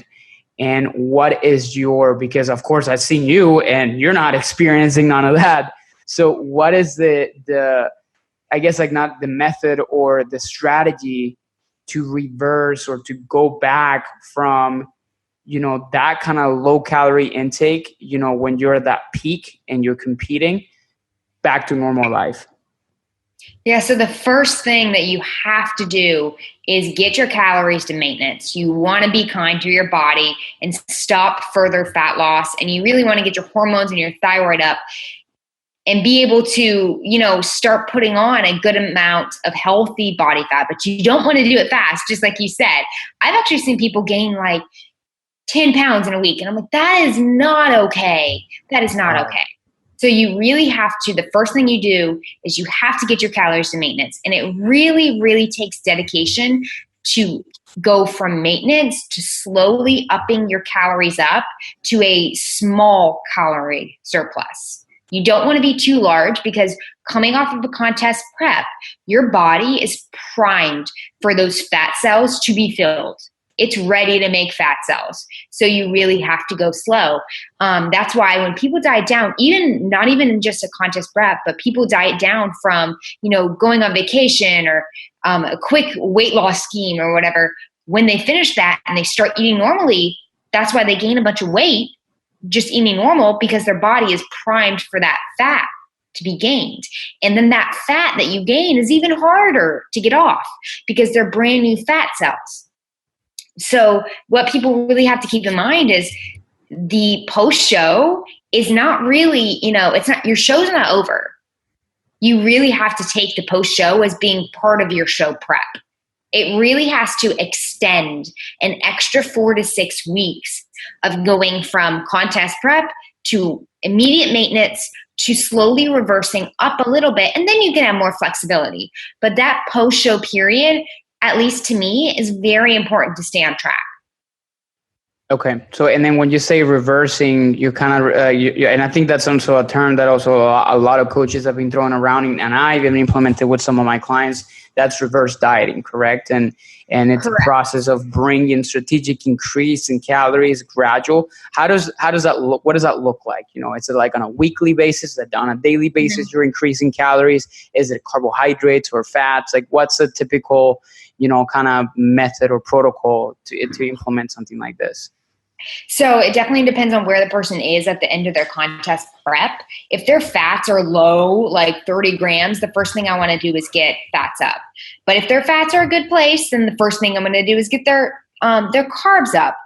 Speaker 2: And what is because of course I've seen you and you're not experiencing none of that. So what is the I guess like not the method or the strategy to reverse or to go back from, that kind of low calorie intake, when you're at that peak and you're competing, back to normal life?
Speaker 3: Yeah, so the first thing that you have to do is get your calories to maintenance. You want to be kind to your body and stop further fat loss. And you really want to get your hormones and your thyroid up and be able to, start putting on a good amount of healthy body fat. But you don't want to do it fast, just like you said. I've actually seen people gain like 10 pounds in a week. And I'm like, that is not okay. That is not okay. So you really have to, the first thing you do is you have to get your calories to maintenance. And it really, really takes dedication to go from maintenance to slowly upping your calories up to a small calorie surplus. You don't want to be too large because coming off of a contest prep, your body is primed for those fat cells to be filled. It's ready to make fat cells. So you really have to go slow. That's why when people diet down, not even just a contest prep, but people diet down from, going on vacation or a quick weight loss scheme or whatever, when they finish that and they start eating normally, that's why they gain a bunch of weight just eating normal, because their body is primed for that fat to be gained. And then that fat that you gain is even harder to get off because they're brand new fat cells. So what people really have to keep in mind is the post-show is not really, your show's not over. You really have to take the post-show as being part of your show prep. It really has to extend an extra 4 to 6 weeks of going from contest prep to immediate maintenance to slowly reversing up a little bit. And then you can have more flexibility. But that post-show period, at least to me, is very important to stay on track.
Speaker 2: Okay. So, and then when you say reversing, you kind of, and I think that's also a term that also a lot of coaches have been throwing around, and I've even implemented with some of my clients. That's reverse dieting, correct? And it's correct. A process of bringing strategic increase in calories, gradual. How does that look? What does that look like? Is it like on a weekly basis? Is it on a daily basis? You're increasing calories? Is it carbohydrates or fats? Like, what's a typical, kind of method or protocol to implement something like this?
Speaker 3: So it definitely depends on where the person is at the end of their contest prep. If their fats are low, like 30 grams, the first thing I want to do is get fats up. But if their fats are a good place, then the first thing I'm going to do is get their their carbs up.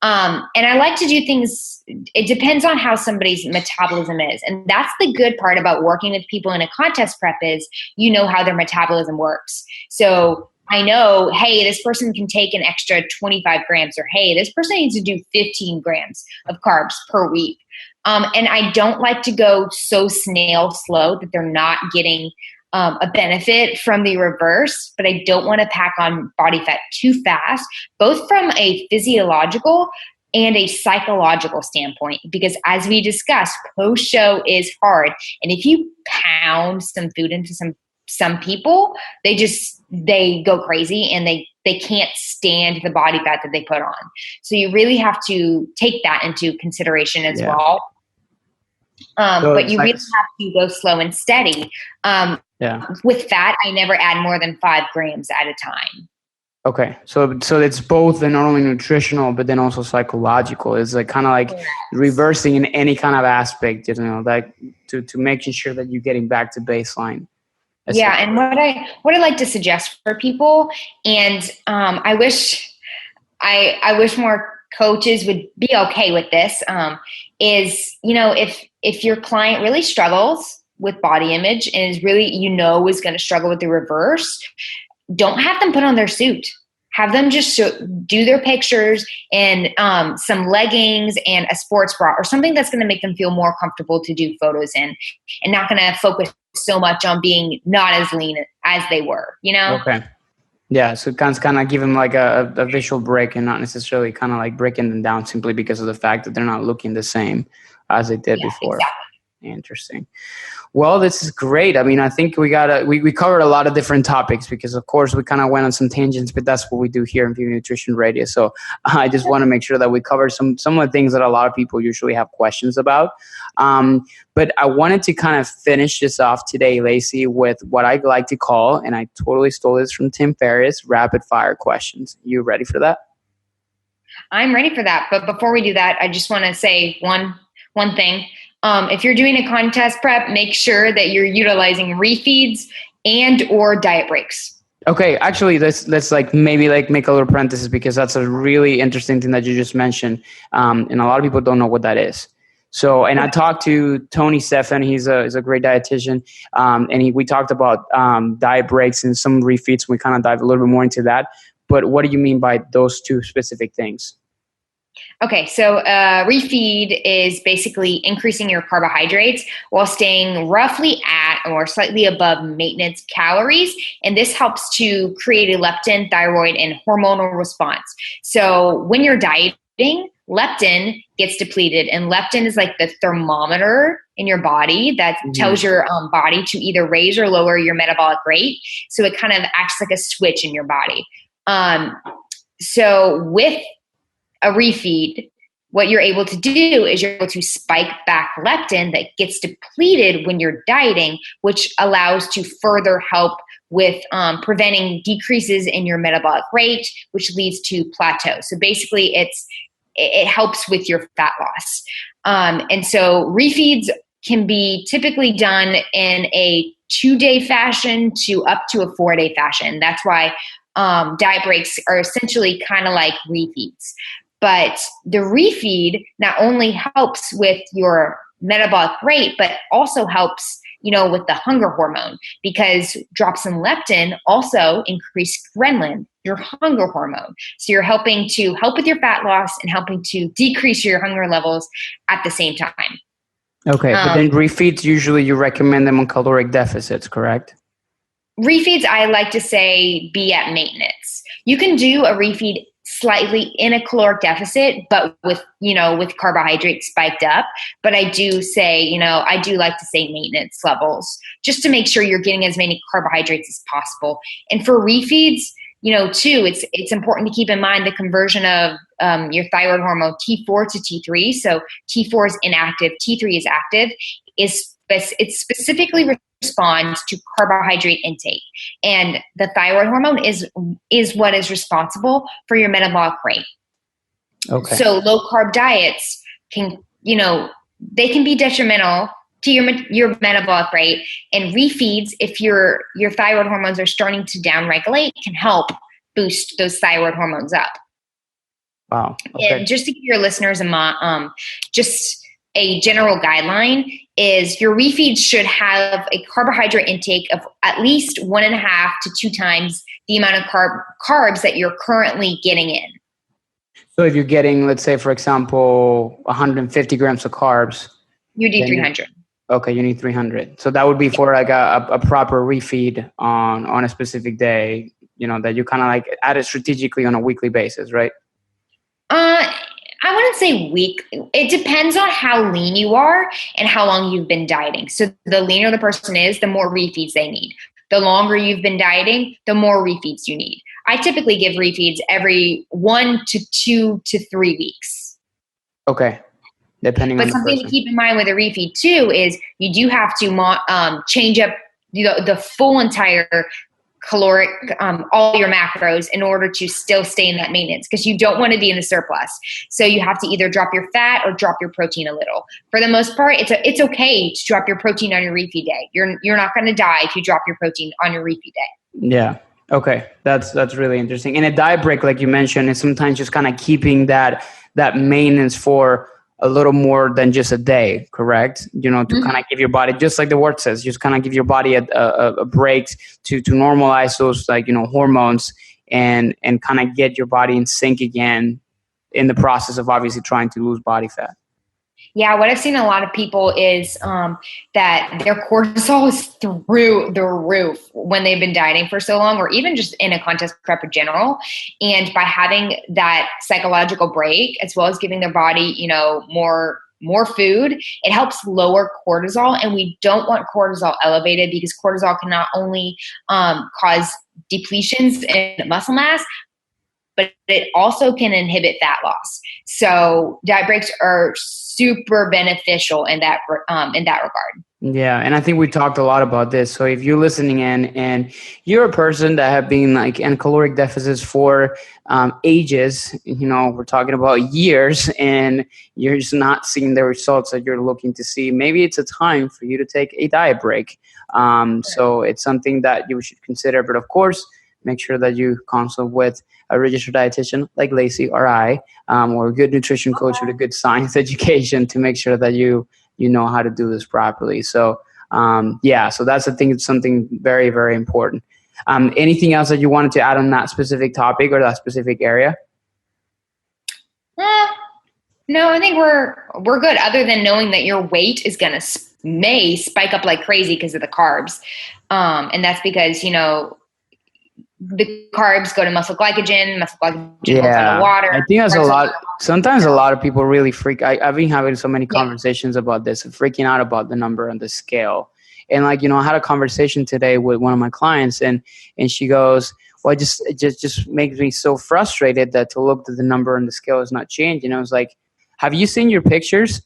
Speaker 3: And I like to do things, it depends on how somebody's metabolism is. And that's the good part about working with people in a contest prep is you know how their metabolism works. So I know, hey, this person can take an extra 25 grams, or hey, this person needs to do 15 grams of carbs per week. And I don't like to go so snail slow that they're not getting a benefit from the reverse, but I don't want to pack on body fat too fast, both from a physiological and a psychological standpoint, because as we discussed, post-show is hard. And if you pound some food into some people, they go crazy and they can't stand the body fat that they put on. So you really have to take that into consideration as well. But you really have to go slow and steady. With fat, I never add more than 5 grams at a time.
Speaker 2: Okay. So it's both not only nutritional, but then also psychological. It's like kind of like reversing in any kind of aspect, like to making sure that you're getting back to baseline.
Speaker 3: And what I like to suggest for people, and I wish more coaches would be okay with this, is, if your client really struggles with body image and is really, is going to struggle with the reverse, don't have them put on their suit. Have them just do their pictures and some leggings and a sports bra or something that's going to make them feel more comfortable to do photos in, and not going to focus so much on being not as lean as they were,
Speaker 2: Okay. Yeah. So kind of give them like a visual break and not necessarily kind of like breaking them down simply because of the fact that they're not looking the same as they did before.
Speaker 3: Exactly.
Speaker 2: Interesting. Well, this is great. I mean, I think we covered a lot of different topics because, of course, we kind of went on some tangents, but that's what we do here in Viva Nutrition Radio. So I just want to make sure that we cover some of the things that a lot of people usually have questions about. But I wanted to kind of finish this off today, Lacey, with what I like to call, and I totally stole this from Tim Ferriss, rapid fire questions. You ready for that?
Speaker 3: I'm ready for that. But before we do that, I just want to say one thing. If you're doing a contest prep, make sure that you're utilizing refeeds and or diet breaks.
Speaker 2: Okay, actually, let's maybe make a little parenthesis because that's a really interesting thing that you just mentioned, and a lot of people don't know what that is. So, and I talked to Tony Stefan. He's a great dietitian, and we talked about diet breaks and some refeeds. We kind of dive a little bit more into that. But what do you mean by those two specific things?
Speaker 3: Okay, so refeed is basically increasing your carbohydrates while staying roughly at or slightly above maintenance calories. And this helps to create a leptin, thyroid, and hormonal response. So when you're dieting, leptin gets depleted. And leptin is like the thermometer in your body that tells your body to either raise or lower your metabolic rate. So it kind of acts like a switch in your body. So with a refeed, what you're able to do is you're able to spike back leptin that gets depleted when you're dieting, which allows to further help with preventing decreases in your metabolic rate, which leads to plateau. So basically it helps with your fat loss. And so refeeds can be typically done in a 2-day fashion to up to a 4-day fashion. That's why diet breaks are essentially kind of like refeeds. But the refeed not only helps with your metabolic rate, but also helps, with the hunger hormone, because drops in leptin also increase ghrelin, your hunger hormone. So you're helping to help with your fat loss and helping to decrease your hunger levels at the same time.
Speaker 2: Okay, but then refeeds, usually you recommend them on caloric deficits, correct?
Speaker 3: Refeeds, I like to say, be at maintenance. You can do a refeed slightly in a caloric deficit, but with carbohydrates spiked up. But I do say, I do like to say maintenance levels just to make sure you're getting as many carbohydrates as possible. And for refeeds, too, it's important to keep in mind the conversion of your thyroid hormone T4 to T3. So T4 is inactive, T3 is active. It specifically responds to carbohydrate intake, and the thyroid hormone is what is responsible for your metabolic rate. Okay. So low carb diets can, they can be detrimental to your metabolic rate, and refeeds, if your thyroid hormones are starting to downregulate, can help boost those thyroid hormones up.
Speaker 2: Wow. Okay.
Speaker 3: And just to give your listeners just a general guideline is your refeeds should have a carbohydrate intake of at least 1.5 to 2 times the amount of carbs that you're currently getting in.
Speaker 2: So if you're getting, let's say, for example, 150 grams of carbs,
Speaker 3: you need 300.
Speaker 2: Okay, you need 300. So that would be for like a proper refeed on a specific day, that you kind of like add it strategically on a weekly basis, right?
Speaker 3: I wouldn't say weak. It depends on how lean you are and how long you've been dieting. So the leaner the person is, the more refeeds they need. The longer you've been dieting, the more refeeds you need. I typically give refeeds every 1 to 2 to 3 weeks.
Speaker 2: Okay. Depending on the person.
Speaker 3: But something to keep in mind with a refeed too is you do have to change up the full entire caloric, all your macros in order to still stay in that maintenance, because you don't want to be in the surplus. So you have to either drop your fat or drop your protein a little. For the most part, it's okay to drop your protein on your refeed day. You're not going to die if you drop your protein on your refeed day.
Speaker 2: Yeah. Okay. That's really interesting. And a diet break, like you mentioned, is sometimes just kind of keeping that maintenance for a little more than just a day, correct? To kind of give your body, just like the word says, just kind of give your body a break to normalize those hormones and kind of get your body in sync again in the process of obviously trying to lose body fat.
Speaker 3: Yeah, what I've seen a lot of people is that their cortisol is through the roof when they've been dieting for so long, or even just in a contest prep in general. And by having that psychological break, as well as giving their body, more food, it helps lower cortisol. And we don't want cortisol elevated, because cortisol can not only cause depletions in muscle mass, but it also can inhibit fat loss. So diet breaks are super beneficial in that regard.
Speaker 2: Yeah, and I think we talked a lot about this. So if you're listening in and you're a person that have been like in caloric deficits for ages, we're talking about years, and you're just not seeing the results that you're looking to see, maybe it's a time for you to take a diet break. So it's something that you should consider. But of course, make sure that you consult with a registered dietitian like Lacey or I, or a good nutrition coach with a good science education to make sure that you know how to do this properly. So, so that's I think it's something very, very important. Anything else that you wanted to add on that specific topic or that specific area?
Speaker 3: No, I think we're good, other than knowing that your weight is going to may spike up like crazy because of the carbs. And that's because, the carbs go to muscle glycogen goes to the water.
Speaker 2: I think that's a lot. Sometimes a lot of people really freak. I've been having so many conversations about this, freaking out about the number on the scale. And I had a conversation today with one of my clients, and she goes, well, it just makes me so frustrated that to look at the number on the scale is not changing. I was like, have you seen your pictures?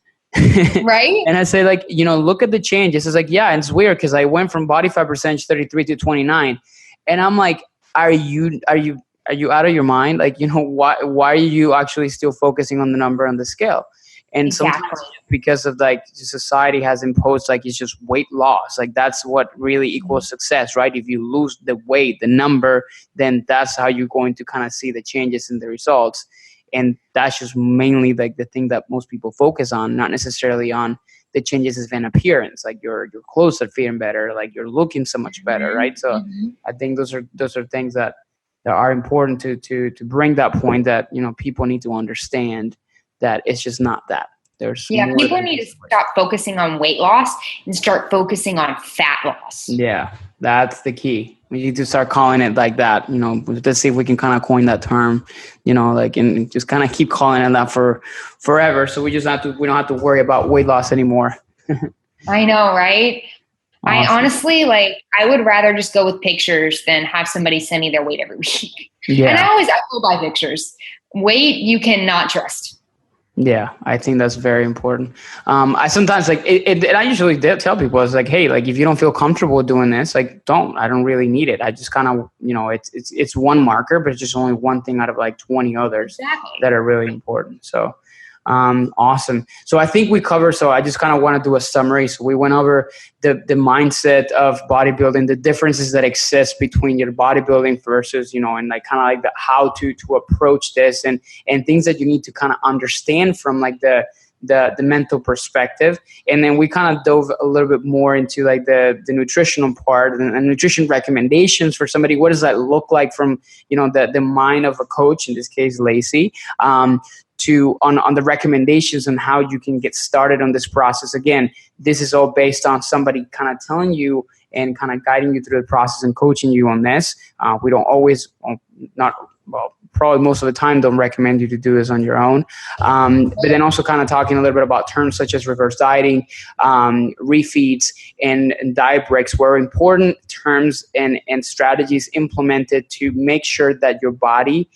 Speaker 3: Right.
Speaker 2: And I say look at the changes. It's like, yeah, and it's weird because I went from body fat percentage 33 to 29. And I'm like, are you out of your mind? Why are you actually still focusing on the number on the scale? And sometimes because of society has imposed it's just weight loss. That's what really equals success, right? If you lose the weight, the number, then that's how you're going to kind of see the changes in the results. And that's just mainly the thing that most people focus on, not necessarily on the changes in appearance. Your clothes are fitting better, you're looking so much better, right? So I think those are things that are important to bring that point that people need to understand that it's just not that.
Speaker 3: People need to stop focusing on weight loss and start focusing on fat loss.
Speaker 2: Yeah, that's the key. We need to start calling it like that. Let's see if we can kind of coin that term, and just kind of keep calling it that for forever. So we don't have to worry about weight loss anymore.
Speaker 3: I know, right? Awesome. I honestly, I would rather just go with pictures than have somebody send me their weight every week. Yeah. And I go by pictures. Weight, you cannot trust.
Speaker 2: Yeah, I think that's very important. I sometimes and I usually tell people, it's hey, if you don't feel comfortable doing this, I don't really need it. I just kind of, it's one marker, but it's just only one thing out of 20 others that are really important. So, Awesome. So I think we covered, so I just kind of want to do a summary. So we went over the mindset of bodybuilding, the differences that exist between your bodybuilding versus, and like kind of like the how to approach this and things that you need to kind of understand from like the mental perspective. And then we kind of dove a little bit more into like the nutritional part and nutrition recommendations for somebody. What does that look like from, the mind of a coach, in this case, Lacey, to on the recommendations on how you can get started on this process. Again, this is all based on somebody kind of telling you and kind of guiding you through the process and coaching you on this. We don't always, probably most of the time don't recommend you to do this on your own. But then also kind of talking a little bit about terms such as reverse dieting, refeeds, and diet breaks were important terms and strategies implemented to make sure that your body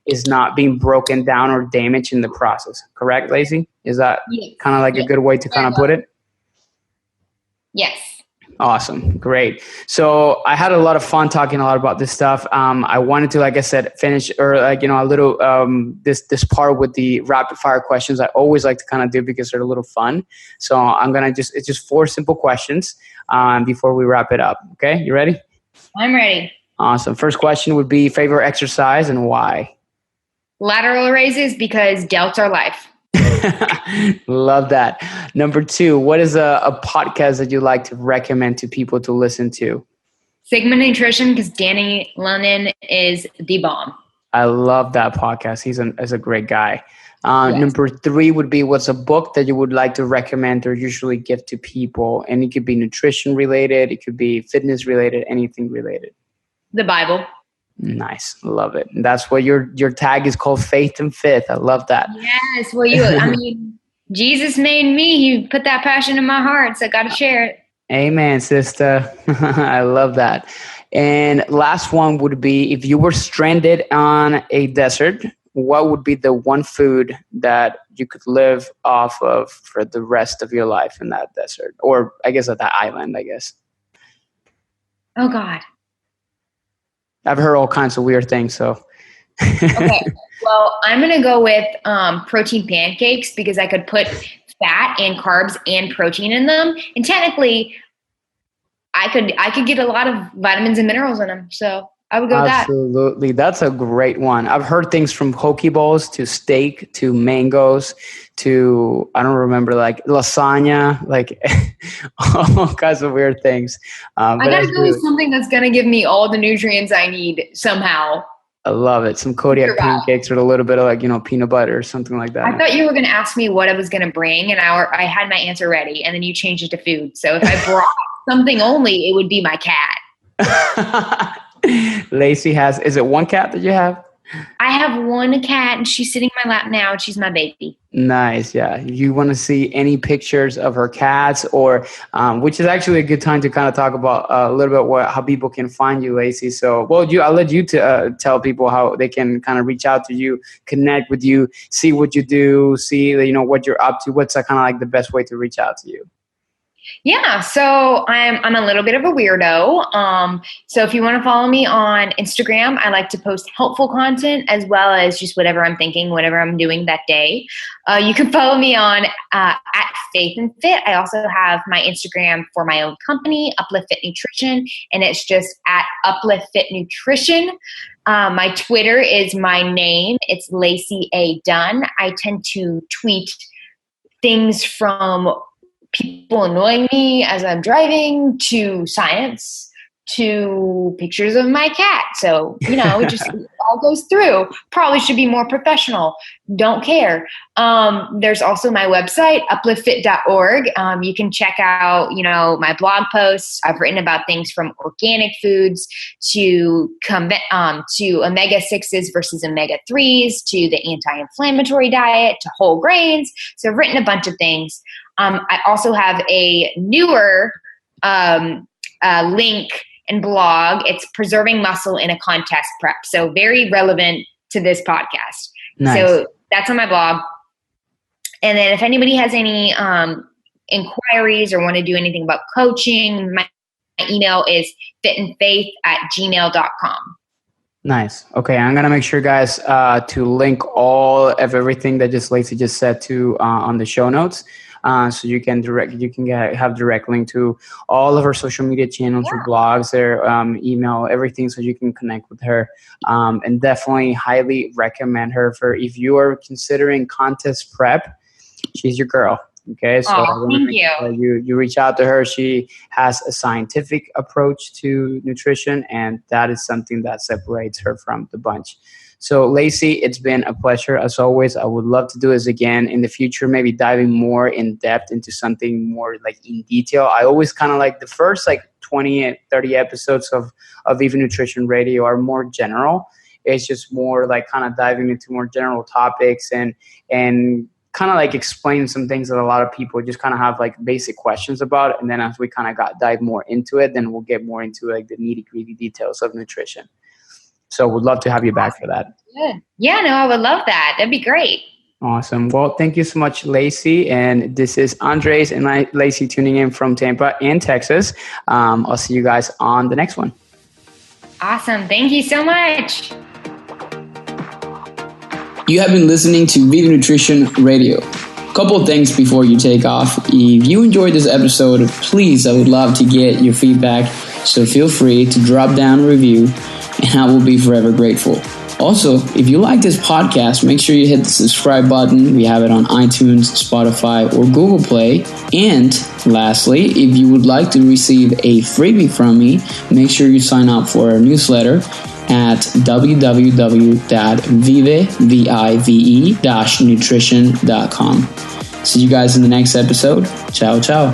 Speaker 2: is not being broken down or damaged in the process. Correct, Lacey? Is that kind of like a good way to kind of put it?
Speaker 3: Yes.
Speaker 2: Awesome. Great. So I had a lot of fun talking a lot about this stuff. I wanted to, like I said, finish or a little this part with the rapid fire questions. I always like to kind of do because they're a little fun. So I'm going to it's just 4 simple questions before we wrap it up. Okay. You ready?
Speaker 3: I'm ready.
Speaker 2: Awesome. First question would be favorite exercise and why?
Speaker 3: Lateral raises because delts are life.
Speaker 2: Love that. Number 2, what is a podcast that you like to recommend to people to listen to?
Speaker 3: Sigma Nutrition, because Danny Lennon is the bomb.
Speaker 2: I love that podcast. He's a great guy. Yes. Number 3 would be, what's a book that you would like to recommend or usually give to people? And it could be nutrition related. It could be fitness related, anything related.
Speaker 3: The Bible.
Speaker 2: Nice. Love it. And that's what your tag is called, Faith and Fifth. I love that.
Speaker 3: Yes. Well, Jesus made me. He put that passion in my heart, so I got to share it.
Speaker 2: Amen, sister. I love that. And last one would be, if you were stranded on a desert, what would be the one food that you could live off of for the rest of your life in that desert? Or I guess at that island, I guess.
Speaker 3: Oh, God.
Speaker 2: I've heard all kinds of weird things, so.
Speaker 3: Okay. Well, I'm going to go with protein pancakes because I could put fat and carbs and protein in them. And technically, I could get a lot of vitamins and minerals in them. So I would go with that.
Speaker 2: Absolutely. That's a great one. I've heard things from poke bowls to steak to mangoes to, I don't remember, like lasagna, like all kinds of weird things.
Speaker 3: I got to go with something that's going to give me all the nutrients I need somehow.
Speaker 2: I love it. Some Kodiak pancakes with a little bit of peanut butter or something like that.
Speaker 3: I thought you were going to ask me what I was going to bring, and I had my answer ready, and then you changed it to food. So if I brought something only, it would be my cat.
Speaker 2: Lacey is it one cat that you have?
Speaker 3: I have one cat, and she's sitting in my lap now, and she's my baby.
Speaker 2: Nice. Yeah. You want to see any pictures of her cats, or which is actually a good time to kind of talk about a little bit how people can find you, Lacey. So, I'll let you tell people how they can kind of reach out to you, connect with you, see what you do, see what you're up to. What's kind of like the best way to reach out to you?
Speaker 3: Yeah, so I'm a little bit of a weirdo. So if you want to follow me on Instagram, I like to post helpful content as well as just whatever I'm thinking, whatever I'm doing that day. You can follow me on at Faith and Fit. I also have my Instagram for my own company, Uplift Fit Nutrition, and it's just at Uplift Fit Nutrition. My Twitter is my name. It's Lacey A. Dunn. I tend to tweet things from people annoying me as I'm driving to science to pictures of my cat. So, it just all goes through. Probably should be more professional. Don't care. There's also my website, upliftfit.org. You can check out, my blog posts. I've written about things from organic foods to omega-6s versus omega-3s to the anti-inflammatory diet to whole grains. So I've written a bunch of things. I also have a newer link and blog. It's Preserving Muscle in a Contest Prep. So very relevant to this podcast. Nice. So that's on my blog. And then if anybody has any inquiries or want to do anything about coaching, my email is fitandfaith@gmail.com.
Speaker 2: Nice. Okay, I'm gonna make sure, guys, to link all of everything that Lacey just said to on the show notes, so you can have direct link to all of her social media channels, her blogs, their email, everything, so you can connect with her. And definitely highly recommend her for if you are considering contest prep. She's your girl. Okay, so
Speaker 3: thank you.
Speaker 2: You reach out to her. She has a scientific approach to nutrition, and that is something that separates her from the bunch. So, Lacey, it's been a pleasure as always. I would love to do this again in the future, maybe diving more in depth into something more like in detail. I always kind of like the first like 20 and 30 episodes of Viva Nutrition Radio are more general. It's just more like kind of diving into more general topics and kind of like explain some things that a lot of people just kind of have like basic questions about. And then as we kind of dive more into it, then we'll get more into like the nitty gritty details of nutrition. So we'd love to have you back for that.
Speaker 3: Good. Yeah, no, I would love that. That'd be great.
Speaker 2: Awesome. Well, thank you so much, Lacey. And this is Andres and Lacey tuning in from Tampa in Texas. I'll see you guys on the next one.
Speaker 3: Awesome. Thank you so much.
Speaker 2: You have been listening to Viva Nutrition Radio. Couple things before you take off. If you enjoyed this episode, please, I would love to get your feedback. So feel free to drop down a review, and I will be forever grateful. Also, if you like this podcast, make sure you hit the subscribe button. We have it on iTunes, Spotify, or Google Play. And lastly, if you would like to receive a freebie from me, make sure you sign up for our newsletter at www.vive-nutrition.com. See you guys in the next episode. Ciao, ciao.